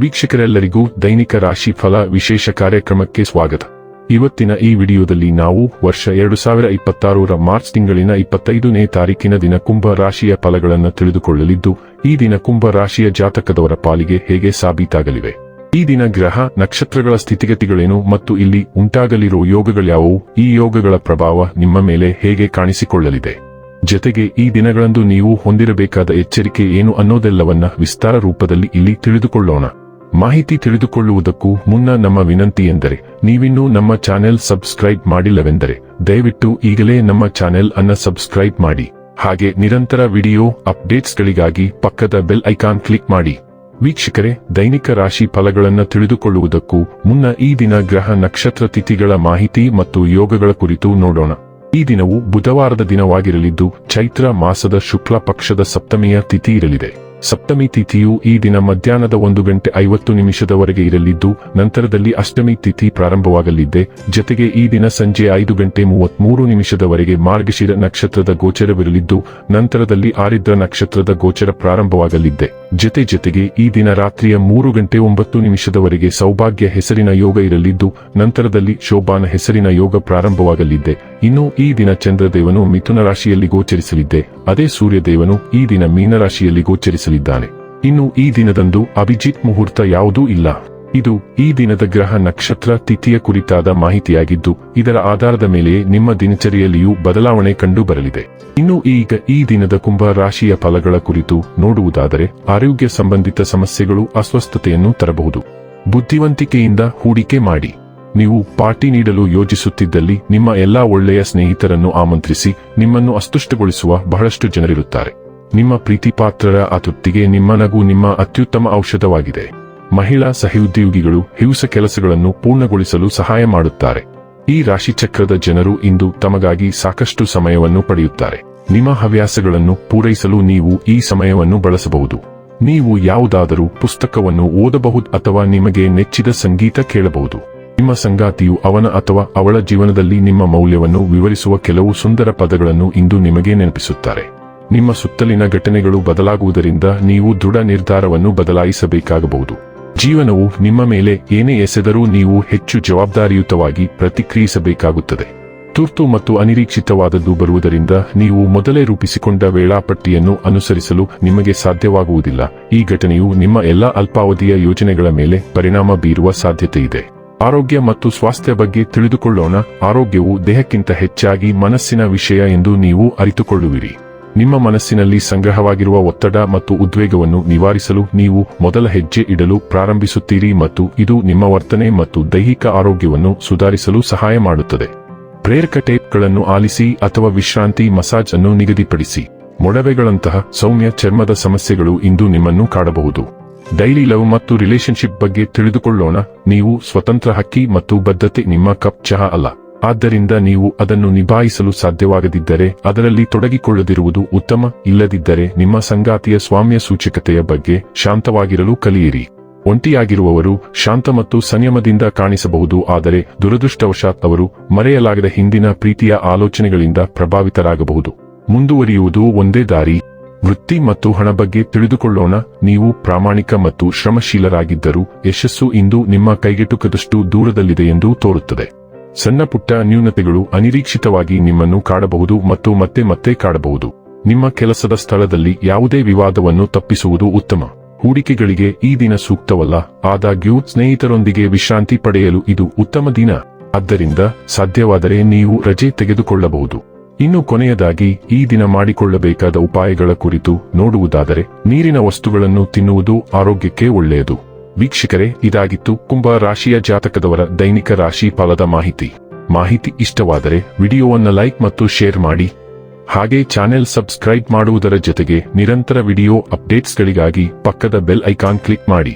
ವೀಕ್ಷಕರೆಲ್ಲರಿಗೂ ದೈನಿಕ ರಾಶಿ ಫಲ ವಿಶೇಷ ಕಾರ್ಯಕ್ರಮಕ್ಕೆ ಸ್ವಾಗತ. ಇವತ್ತಿನ ಈ ವಿಡಿಯೋದಲ್ಲಿ ನಾವು ವರ್ಷ 2026ರ ಮಾರ್ಚ್ ತಿಂಗಳಿನ 25ನೇ ತಾರೀಕಿನ ದಿನ ಕುಂಭ ರಾಶಿಯ ಫಲಗಳನ್ನು ತಿಳಿದುಕೊಳ್ಳಲಿದ್ದು, ಈ ದಿನ ಕುಂಭ ರಾಶಿಯ ಜಾತಕದವರ ಪಾಲಿಗೆ ಹೇಗೆ ಸಾಬೀತಾಗಲಿವೆ, ಈ ದಿನ ಗ್ರಹ ನಕ್ಷತ್ರಗಳ ಸ್ಥಿತಿಗತಿಗಳೇನು ಮತ್ತು ಇಲ್ಲಿ ಉಂಟಾಗಲಿರುವ ಯೋಗಗಳ್ಯಾವುವು, ಈ ಯೋಗಗಳ ಪ್ರಭಾವ ನಿಮ್ಮ ಮೇಲೆ ಹೇಗೆ ಕಾಣಿಸಿಕೊಳ್ಳಲಿದೆ, ಜೊತೆಗೆ ಈ ದಿನಗಳಂದು ನೀವು ಹೊಂದಿರಬೇಕಾದ ಎಚ್ಚರಿಕೆ ಏನು ಅನ್ನೋದೆಲ್ಲವನ್ನ ವಿಸ್ತಾರ ರೂಪದಲ್ಲಿ ಇಲ್ಲಿ ತಿಳಿದುಕೊಳ್ಳೋಣ. ಮಾಹಿತಿ ತಿಳಿದುಕೊಳ್ಳುವುದಕ್ಕೂ ಮುನ್ನ ನಮ್ಮ ವಿನಂತಿ ಎಂದರೆ, ನೀವಿನ್ನೂ ನಮ್ಮ ಚಾನೆಲ್ ಸಬ್ಸ್ಕ್ರೈಬ್ ಮಾಡಿಲ್ಲವೆಂದರೆ ದಯವಿಟ್ಟು ಈಗಲೇ ನಮ್ಮ ಚಾನೆಲ್ ಅನ್ನು ಸಬ್ಸ್ಕ್ರೈಬ್ ಮಾಡಿ. ಹಾಗೆ ನಿರಂತರ ವಿಡಿಯೋ ಅಪ್ಡೇಟ್ಸ್ಗಳಿಗಾಗಿ ಪಕ್ಕದ ಬೆಲ್ ಐಕಾನ್ ಕ್ಲಿಕ್ ಮಾಡಿ. ವೀಕ್ಷಕರೇ, ದೈನಿಕ ರಾಶಿ ಫಲಗಳನ್ನು ತಿಳಿದುಕೊಳ್ಳುವುದಕ್ಕೂ ಮುನ್ನ ಈ ದಿನ ಗ್ರಹ ನಕ್ಷತ್ರ ತಿಥಿಗಳ ಮಾಹಿತಿ ಮತ್ತು ಯೋಗಗಳ ಕುರಿತು ನೋಡೋಣ. ಈ ದಿನವು ಬುಧವಾರದ ದಿನವಾಗಿರಲಿದ್ದು, ಚೈತ್ರ ಮಾಸದ ಶುಕ್ಲ ಪಕ್ಷದ ಸಪ್ತಮಿಯ ತಿಥಿ ಇರಲಿದೆ. ಸಪ್ತಮಿ ತಿಥಿಯು ಈ ದಿನ ಮಧ್ಯಾಹ್ನದ 1:50 ಇರಲಿದ್ದು, ನಂತರದಲ್ಲಿ ಅಷ್ಟಮಿ ತಿಥಿ ಪ್ರಾರಂಭವಾಗಲಿದೆ. ಜೊತೆಗೆ ಈ ದಿನ ಸಂಜೆ 5:33 ಮಾರ್ಗಶಿರ ನಕ್ಷತ್ರದ ಗೋಚರವಿರಲಿದ್ದು, ನಂತರದಲ್ಲಿ ಆರಿದ್ರ ನಕ್ಷತ್ರದ ಗೋಚರ ಪ್ರಾರಂಭವಾಗಲಿದೆ. ಜೊತೆಗೆ ಈ ದಿನ ರಾತ್ರಿಯ 3:09 ಸೌಭಾಗ್ಯ ಹೆಸರಿನ ಯೋಗ ಇರಲಿದ್ದು, ನಂತರದಲ್ಲಿ ಶೋಭಾನ ಹೆಸರಿನ ಯೋಗ ಪ್ರಾರಂಭವಾಗಲಿದೆ. ಇನ್ನು ಈ ದಿನ ಚಂದ್ರದೇವನು ಮಿಥುನ ರಾಶಿಯಲ್ಲಿ ಗೋಚರಿಸಲಿದೆ. ಅದೇ ಸೂರ್ಯದೇವನು ಈ ದಿನ ಮೀನರಾಶಿಯಲ್ಲಿ ಗೋಚರಿಸಲಿದ್ದಾನೆ. ಇನ್ನು ಈ ದಿನದಂದು ಅಭಿಜಿತ್ ಮುಹೂರ್ತ ಯಾವುದೂ ಇಲ್ಲ. ಇದು ಈ ದಿನದ ಗ್ರಹ ನಕ್ಷತ್ರ ತಿಥಿಯ ಕುರಿತಾದ ಮಾಹಿತಿಯಾಗಿದ್ದು, ಇದರ ಆಧಾರದ ಮೇಲೆ ನಿಮ್ಮ ದಿನಚರಿಯಲ್ಲಿಯೂ ಬದಲಾವಣೆ ಕಂಡು ಬರಲಿದೆ. ಇನ್ನು ಈಗ ಈ ದಿನದ ಕುಂಭ ರಾಶಿಯ ಫಲಗಳ ಕುರಿತು ನೋಡುವುದಾದರೆ, ಆರೋಗ್ಯ ಸಂಬಂಧಿತ ಸಮಸ್ಯೆಗಳು ಅಸ್ವಸ್ಥತೆಯನ್ನು ತರಬಹುದು. ಬುದ್ಧಿವಂತಿಕೆಯಿಂದ ಹೂಡಿಕೆ ಮಾಡಿ. ನೀವು ಪಾರ್ಟಿ ನೀಡಲು ಯೋಜಿಸುತ್ತಿದ್ದಲ್ಲಿ ನಿಮ್ಮ ಎಲ್ಲಾ ಒಳ್ಳೆಯ ಸ್ನೇಹಿತರನ್ನು ಆಮಂತ್ರಿಸಿ. ನಿಮ್ಮನ್ನು ಅಸ್ತುಷ್ಟಗೊಳಿಸುವ ಬಹಳಷ್ಟು ಜನರಿರುತ್ತಾರೆ. ನಿಮ್ಮ ಪ್ರೀತಿಪಾತ್ರರ ಆತೃಪ್ತಿಗೆ ನಿಮ್ಮ ನಗು ನಿಮ್ಮ ಅತ್ಯುತ್ತಮ ಔಷಧವಾಗಿದೆ. ಮಹಿಳಾ ಸಹೋದ್ಯೋಗಿಗಳು ಹಿಂಸ ಕೆಲಸಗಳನ್ನು ಪೂರ್ಣಗೊಳಿಸಲು ಸಹಾಯ ಮಾಡುತ್ತಾರೆ. ಈ ರಾಶಿಚಕ್ರದ ಜನರು ಇಂದು ತಮಗಾಗಿ ಸಾಕಷ್ಟು ಸಮಯವನ್ನು ಪಡೆಯುತ್ತಾರೆ. ನಿಮ್ಮ ಹವ್ಯಾಸಗಳನ್ನು ಪೂರೈಸಲು ನೀವು ಈ ಸಮಯವನ್ನು ಬಳಸಬಹುದು. ನೀವು ಯಾವುದಾದರೂ ಪುಸ್ತಕವನ್ನು ಓದಬಹುದು ಅಥವಾ ನಿಮಗೆ ನೆಚ್ಚಿದ ಸಂಗೀತ ಕೇಳಬಹುದು. ನಿಮ್ಮ ಸಂಗಾತಿಯು ಅವನ ಅಥವಾ ಅವಳ ಜೀವನದಲ್ಲಿ ನಿಮ್ಮ ಮೌಲ್ಯವನ್ನು ವಿವರಿಸುವ ಕೆಲವು ಸುಂದರ ಪದಗಳನ್ನು ಇಂದು ನಿಮಗೆ ನೆನಪಿಸುತ್ತಾರೆ. ನಿಮ್ಮ ಸುತ್ತಲಿನ ಘಟನೆಗಳು ಬದಲಾಗುವುದರಿಂದ ನೀವು ದೃಢ ನಿರ್ಧಾರವನ್ನು ಬದಲಾಯಿಸಬೇಕಾಗಬಹುದು. ಜೀವನವು ನಿಮ್ಮ ಮೇಲೆ ಏನೇ ಎಸೆದರೂ ನೀವು ಹೆಚ್ಚು ಜವಾಬ್ದಾರಿಯುತವಾಗಿ ಪ್ರತಿಕ್ರಿಯಿಸಬೇಕಾಗುತ್ತದೆ. ತುರ್ತು ಮತ್ತು ಅನಿರೀಕ್ಷಿತವಾದದ್ದು ಬರುವುದರಿಂದ ನೀವು ಮೊದಲೇ ರೂಪಿಸಿಕೊಂಡ ವೇಳಾಪಟ್ಟಿಯನ್ನು ಅನುಸರಿಸಲು ನಿಮಗೆ ಸಾಧ್ಯವಾಗುವುದಿಲ್ಲ. ಈ ಘಟನೆಯು ನಿಮ್ಮ ಎಲ್ಲಾ ಅಲ್ಪಾವಧಿಯ ಯೋಜನೆಗಳ ಮೇಲೆ ಪರಿಣಾಮ ಬೀರುವ ಸಾಧ್ಯತೆಯಿದೆ. ಆರೋಗ್ಯ ಮತ್ತು ಸ್ವಾಸ್ಥ್ಯ ಬಗ್ಗೆ ತಿಳಿದುಕೊಳ್ಳೋಣ. ಆರೋಗ್ಯವು ದೇಹಕ್ಕಿಂತ ಹೆಚ್ಚಾಗಿ ಮನಸ್ಸಿನ ವಿಷಯ ಎಂದು ನೀವು ಅರಿತುಕೊಳ್ಳುವಿರಿ. ನಿಮ್ಮ ಮನಸ್ಸಿನಲ್ಲಿ ಸಂಗ್ರಹವಾಗಿರುವ ಒತ್ತಡ ಮತ್ತು ಉದ್ವೇಗವನ್ನು ನಿವಾರಿಸಲು ನೀವು ಮೊದಲ ಹೆಜ್ಜೆ ಇಡಲು ಪ್ರಾರಂಭಿಸುತ್ತೀರಿ ಮತ್ತು ಇದು ನಿಮ್ಮ ವರ್ತನೆ ಮತ್ತು ದೈಹಿಕ ಆರೋಗ್ಯವನ್ನು ಸುಧಾರಿಸಲು ಸಹಾಯ ಮಾಡುತ್ತದೆ. ಪ್ರೇರಕ ಟೇಪ್ಗಳನ್ನು ಆಲಿಸಿ ಅಥವಾ ವಿಶ್ರಾಂತಿ ಮಸಾಜ್ ಅನ್ನು ನಿಗದಿಪಡಿಸಿ. ಮೊಡವೆಗಳಂತಹ ಸೌಮ್ಯ ಚರ್ಮದ ಸಮಸ್ಯೆಗಳು ಇಂದು ನಿಮ್ಮನ್ನು ಕಾಡಬಹುದು. ಡೈಲಿ ಲವ್ ಮತ್ತು ರಿಲೇಶನ್ಶಿಪ್ ಬಗ್ಗೆ ತಿಳಿದುಕೊಳ್ಳೋಣ. ನೀವು ಸ್ವತಂತ್ರ ಹಕ್ಕಿ ಮತ್ತು ಬದ್ಧತೆ ನಿಮ್ಮ ಕಪ್ ಚಹಾ ಅಲ್ಲ. ಆದ್ದರಿಂದ ನೀವು ಅದನ್ನು ನಿಭಾಯಿಸಲು ಸಾಧ್ಯವಾಗದಿದ್ದರೆ ಅದರಲ್ಲಿ ತೊಡಗಿಕೊಳ್ಳದಿರುವುದು ಉತ್ತಮ. ಇಲ್ಲದಿದ್ದರೆ ನಿಮ್ಮ ಸಂಗಾತಿಯ ಸ್ವಾಮ್ಯ ಸೂಚಕತೆಯ ಬಗ್ಗೆ ಶಾಂತವಾಗಿರಲು ಕಲಿಯಿರಿ. ಒಂಟಿಯಾಗಿರುವವರು ಶಾಂತ ಮತ್ತು ಸಂಯಮದಿಂದ ಕಾಣಿಸಬಹುದು, ಆದರೆ ದುರದೃಷ್ಟವಶಾತ್ ಅವರು ಮರೆಯಲಾಗದ ಹಿಂದಿನ ಪ್ರೀತಿಯ ಆಲೋಚನೆಗಳಿಂದ ಪ್ರಭಾವಿತರಾಗಬಹುದು. ಮುಂದುವರಿಯುವುದು ಒಂದೇ ದಾರಿ. ವೃತ್ತಿ ಮತ್ತು ಹಣ ಬಗ್ಗೆ ತಿಳಿದುಕೊಳ್ಳೋಣ. ನೀವು ಪ್ರಾಮಾಣಿಕ ಮತ್ತು ಶ್ರಮಶೀಲರಾಗಿದ್ದರೂ ಯಶಸ್ಸು ಇಂದು ನಿಮ್ಮ ಕೈಗೆಟುಕದಷ್ಟು ದೂರದಲ್ಲಿದೆ ಎಂದು ತೋರುತ್ತದೆ. ಸಣ್ಣ ಪುಟ್ಟ ನ್ಯೂನತೆಗಳು ಅನಿರೀಕ್ಷಿತವಾಗಿ ನಿಮ್ಮನ್ನು ಕಾಡಬಹುದು ಮತ್ತು ಮತ್ತೆ ಕಾಡಬಹುದು. ನಿಮ್ಮ ಕೆಲಸದ ಸ್ಥಳದಲ್ಲಿ ಯಾವುದೇ ವಿವಾದವನ್ನು ತಪ್ಪಿಸುವುದು ಉತ್ತಮ. ಹೂಡಿಕೆಗಳಿಗೆ ಈ ದಿನ ಸೂಕ್ತವಲ್ಲ. ಆದಾಗ್ಯೂ ಸ್ನೇಹಿತರೊಂದಿಗೆ ವಿಶ್ರಾಂತಿ ಪಡೆಯಲು ಇದು ಉತ್ತಮ ದಿನ. ಆದ್ದರಿಂದ ಸಾಧ್ಯವಾದರೆ ನೀವು ರಜೆ ತೆಗೆದುಕೊಳ್ಳಬಹುದು. ಇನ್ನು ಕೊನೆಯದಾಗಿ ಈ ದಿನ ಮಾಡಿಕೊಳ್ಳಬೇಕಾದ ಉಪಾಯಗಳ ಕುರಿತು ನೋಡುವುದಾದರೆ, ನೀರಿನ ವಸ್ತುಗಳನ್ನು ತಿನ್ನುವುದು ಆರೋಗ್ಯಕ್ಕೆ ಒಳ್ಳೆಯದು. ವೀಕ್ಷಕರೇ, ಇದಾಗಿತ್ತು ಕುಂಭ ರಾಶಿಯ ಜಾತಕದವರ ದೈನಿಕ ರಾಶಿ ಫಲದ ಮಾಹಿತಿ ಇಷ್ಟವಾದರೆ ವಿಡಿಯೋವನ್ನು ಲೈಕ್ ಮತ್ತು ಶೇರ್ ಮಾಡಿ. ಹಾಗೆ ಚಾನೆಲ್ ಸಬ್ಸ್ಕ್ರೈಬ್ ಮಾಡುವುದರ ಜೊತೆಗೆ ನಿರಂತರ ವಿಡಿಯೋ ಅಪ್ಡೇಟ್ಸ್ಗಳಿಗಾಗಿ ಪಕ್ಕದ ಬೆಲ್ ಐಕಾನ್ ಕ್ಲಿಕ್ ಮಾಡಿ.